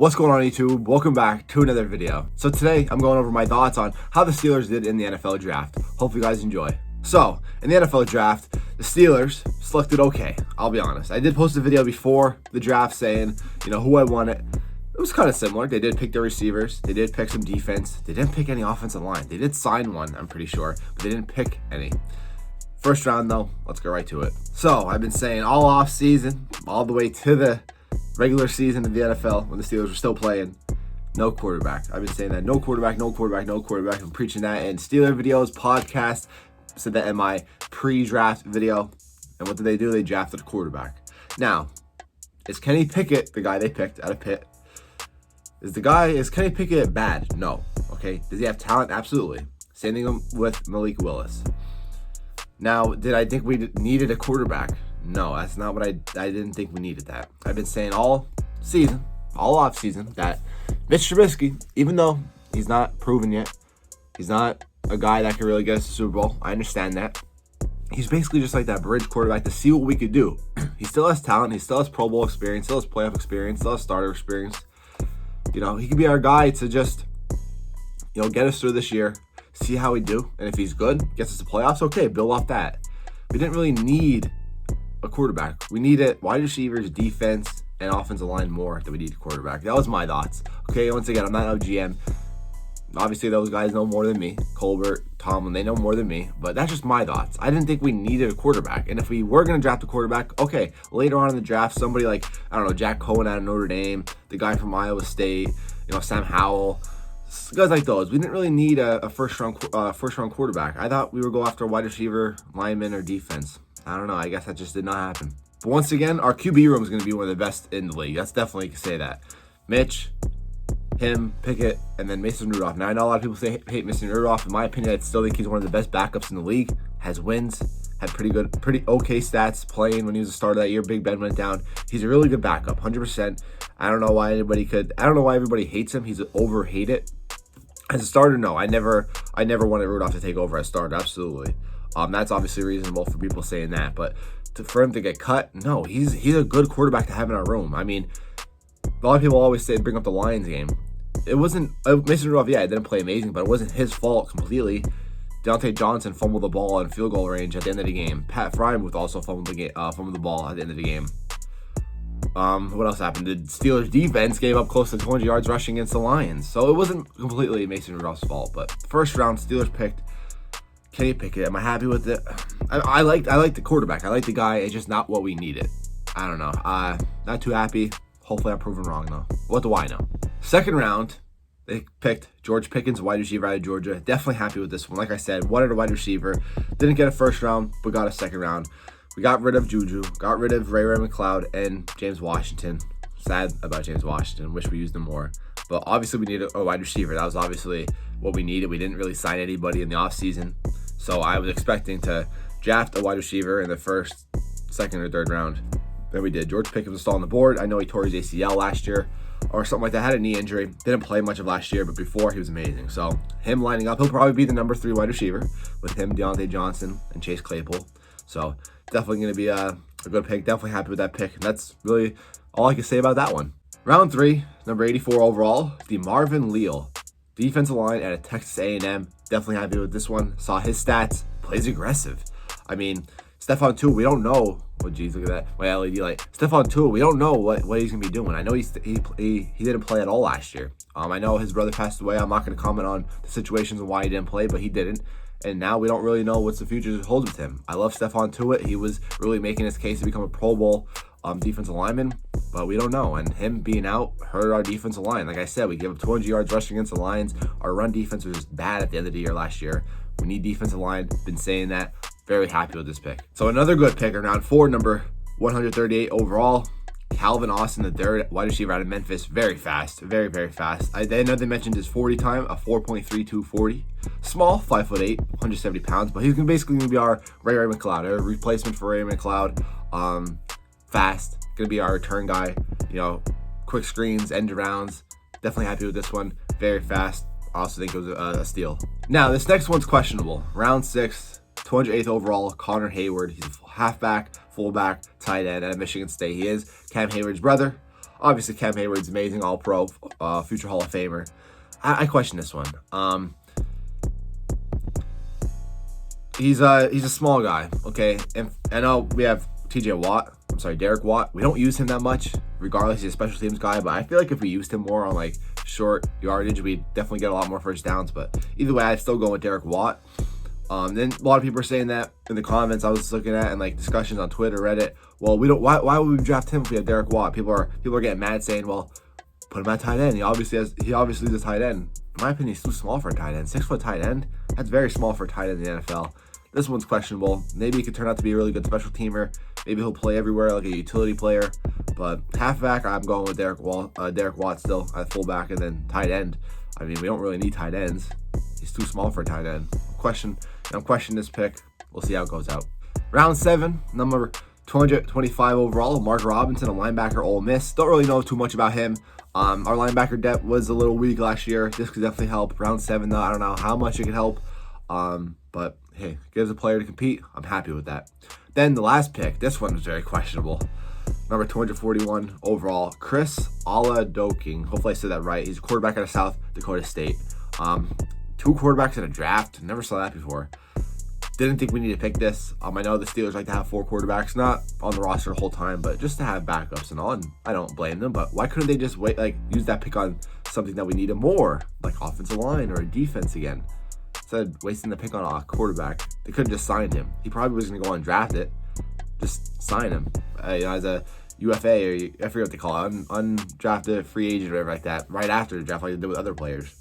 What's going on, YouTube? Welcome back to another video. So today I'm going over my thoughts on how the Steelers did in the NFL draft. Hope you guys enjoy. So in the NFL draft, the Steelers selected okay. I'll be honest. I did post a video before the draft saying, who I wanted. It was kind of similar. They did pick their receivers. They did pick some defense. They didn't pick any offensive line. They did sign one, I'm pretty sure, but they didn't pick any. First round though, let's get right to it. So I've been saying all off season, all the way to the regular season of the NFL when the Steelers were still playing, no quarterback. I've been saying that, no quarterback, no quarterback, no quarterback. I'm preaching that in Steeler Videos podcast. Said that in my pre-draft video. And what did they do? They drafted a quarterback. Now, is Kenny Pickett the guy they picked out of Pitt? Is Kenny Pickett bad? No. Okay. Does he have talent? Absolutely. Same thing with Malik Willis. Now, did I think we needed a quarterback? No, that's not what I didn't think we needed that. I've been saying all season, all off season, that Mitch Trubisky, even though he's not proven yet, he's not a guy that can really get us to Super Bowl. I understand that. He's basically just like that bridge quarterback to see what we could do. He still has talent. He still has Pro Bowl experience, still has playoff experience, still has starter experience. He could be our guy to just, get us through this year, see how we do. And if he's good, gets us to playoffs, okay, build off that. We didn't really need a quarterback. We needed wide receivers, defense, and offensive line more than we need a quarterback. That was my thoughts. Okay, once again, I'm not a GM. Obviously, those guys know more than me. Colbert, Tomlin, they know more than me. But that's just my thoughts. I didn't think we needed a quarterback. And if we were going to draft a quarterback, okay, later on in the draft, somebody like, Jack Cohen out of Notre Dame, the guy from Iowa State, Sam Howell, guys like those. We didn't really need a first round quarterback. I thought we would go after a wide receiver, lineman, or defense. I don't know. I guess that just did not happen. But once again, our QB room is going to be one of the best in the league. That's definitely can say that. Mitch, him, Pickett, and then Mason Rudolph. Now, I know a lot of people hate Mason Rudolph. In my opinion, I still think he's one of the best backups in the league. Has wins, had pretty okay stats playing when he was a starter that year. Big Ben went down. He's a really good backup, 100%. I don't know why everybody hates him. He's overhated. As a starter, no. I never wanted Rudolph to take over as starter. Absolutely. That's obviously reasonable for people saying that, but for him to get cut, no, he's a good quarterback to have in our room. I mean, a lot of people always bring up the Lions game. It wasn't Mason Rudolph. Yeah, it didn't play amazing, but it wasn't his fault completely. Deontay Johnson fumbled the ball in field goal range at the end of the game. Pat Frymuth also fumbled the ball at the end of the game. What else happened? The Steelers defense gave up close to 200 yards rushing against the Lions, so it wasn't completely Mason Rudolph's fault. But first round, Steelers picked Kenny Pickett. Am I happy with it? I like the quarterback. I like the guy. It's just not what we needed. I don't know. Not too happy. Hopefully I'm proven wrong though. What do I know? Second round, they picked George Pickens, wide receiver out of Georgia. Definitely happy with this one. Like I said, wanted a wide receiver. Didn't get a first round, but got a second round. We got rid of Juju, got rid of Ray McLeod and James Washington. Sad about James Washington. Wish we used him more. But obviously we needed a wide receiver. That was obviously what we needed. We didn't really sign anybody in the offseason. So I was expecting to draft a wide receiver in the first, second, or third round. Then we did. George Pickens was still on the board. I know he tore his ACL last year or something like that. Had a knee injury. Didn't play much of last year, but before he was amazing. So him lining up, he'll probably be the number 3 wide receiver with him, Deontay Johnson, and Chase Claypool. So definitely going to be a good pick. Definitely happy with that pick. And that's really all I can say about that one. Round 3, number 84 overall, DeMarvin Leal, defensive line at Texas A&M. Definitely happy with this one. Saw his stats. Plays aggressive. I mean, Stephon Tuitt, we don't know. Oh, geez, look at that. My LED light. Stephon Tuitt, we don't know what he's going to be doing. I know he didn't play at all last year. I know his brother passed away. I'm not going to comment on the situations and why he didn't play, but he didn't. And now we don't really know what the future holds with him. I love Stephon Tuitt. He was really making his case to become a Pro Bowl defensive lineman, but we don't know. And him being out hurt our defensive line. Like I said, we gave up 200 yards rushing against the Lions. Our run defense was just bad at the end of the year last year. We need defensive line. Been saying that. Very happy with this pick. So another good pick in round 4, number 138 overall. Calvin Austin, the third wide receiver out of Memphis. Very fast. Very, very fast. I know they mentioned his 40 time, a 4.32 40. Small, 5'8", 170 pounds, but he's basically going to be our Ray McLeod, a replacement for Ray McLeod. Fast. Going to be our return guy. Quick screens, end arounds. Definitely happy with this one. Very fast. Also think it was a steal. Now, this next one's questionable. Round 6. 208th overall, Connor Hayward. He's a halfback, fullback, tight end at Michigan State. He is Cam Hayward's brother. Obviously, Cam Hayward's amazing, All-Pro, future Hall of Famer. I question this one. He's a small guy, okay? And I know we have Derek Watt. We don't use him that much, regardless. He's a special teams guy, but I feel like if we used him more on like short yardage, we'd definitely get a lot more first downs. But either way, I'd still go with Derek Watt. Then a lot of people are saying that in the comments I was looking at and like discussions on Twitter, Reddit. Well, we don't. Why would we draft him if we have Derek Watt? People are getting mad saying, well, put him at tight end. He obviously is a tight end. In my opinion, he's too small for a tight end. 6-foot tight end. That's very small for a tight end in the NFL. This one's questionable. Maybe he could turn out to be a really good special teamer. Maybe he'll play everywhere like a utility player. But halfback, I'm going with Derek Watt still at fullback, and then tight end. I mean, we don't really need tight ends. He's too small for a tight end. I'm questioning this pick. We'll see how it goes out. Round 7, number 225 overall, Mark Robinson, a linebacker, Ole Miss. Don't really know too much about him. Our linebacker depth was a little weak last year. This could definitely help. Round 7, though, I don't know how much it could help. But hey, gives a player to compete. I'm happy with that. Then the last pick, this one was very questionable. Number 241 overall, Chris Oladokun. Hopefully I said that right. He's a quarterback out of South Dakota State. 2 quarterbacks in a draft. Never saw that before. Didn't think we need to pick this. I know the Steelers like to have 4 quarterbacks, not on the roster the whole time, but just to have backups and all. And I don't blame them, but why couldn't they just use that pick on something that we needed more, like offensive line or a defense again? Instead of wasting the pick on a quarterback, they could have just signed him. He probably was going to go and draft it. Just sign him as a UFA, or I forget what they call it, undrafted free agent or whatever like that, right after the draft, like they did with other players.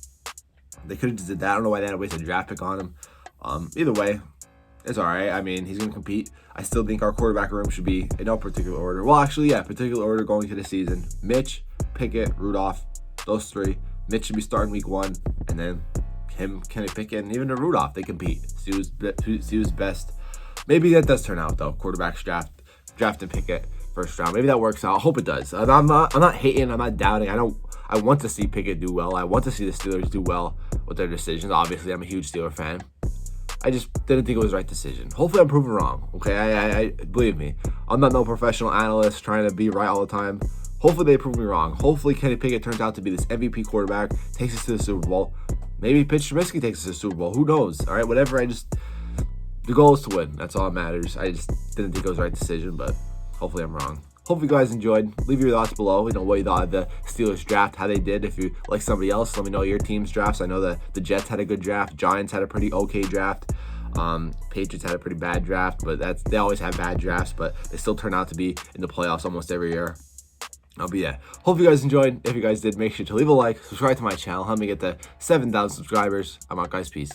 They could have just did that. I don't know why they had to waste a draft pick on him. Either way, it's all right. I mean, he's going to compete. I still think our quarterback room should be in no particular order. Well, actually, yeah, particular order going into the season. Mitch, Pickett, Rudolph, those 3. Mitch should be starting week 1, and then him, Kenny Pickett, and even the Rudolph, they compete. See who's best. Maybe that does turn out, though. Quarterbacks drafting Pickett first round. Maybe that works out. I hope it does. I'm not hating. I'm not doubting. I want to see Pickett do well. I want to see the Steelers do well with their decisions. Obviously, I'm a huge Steeler fan. I just didn't think it was the right decision. Hopefully, I'm proven wrong. Okay, I believe me. I'm not no professional analyst trying to be right all the time. Hopefully, they prove me wrong. Hopefully, Kenny Pickett turns out to be this MVP quarterback, takes us to the Super Bowl. Maybe Pitch Trubisky takes us to the Super Bowl. Who knows? All right, whatever. The goal is to win. That's all that matters. I just didn't think it was the right decision, but hopefully, I'm wrong. Hope you guys enjoyed. Leave your thoughts below. What you thought of the Steelers draft, how they did. If you like somebody else, let me know your team's drafts. I know the Jets had a good draft. Giants had a pretty okay draft. Patriots had a pretty bad draft, but they always have bad drafts, but they still turn out to be in the playoffs almost every year. But yeah, hope you guys enjoyed. If you guys did, make sure to leave a like, subscribe to my channel, help me get to 7,000 subscribers. I'm out, guys. Peace.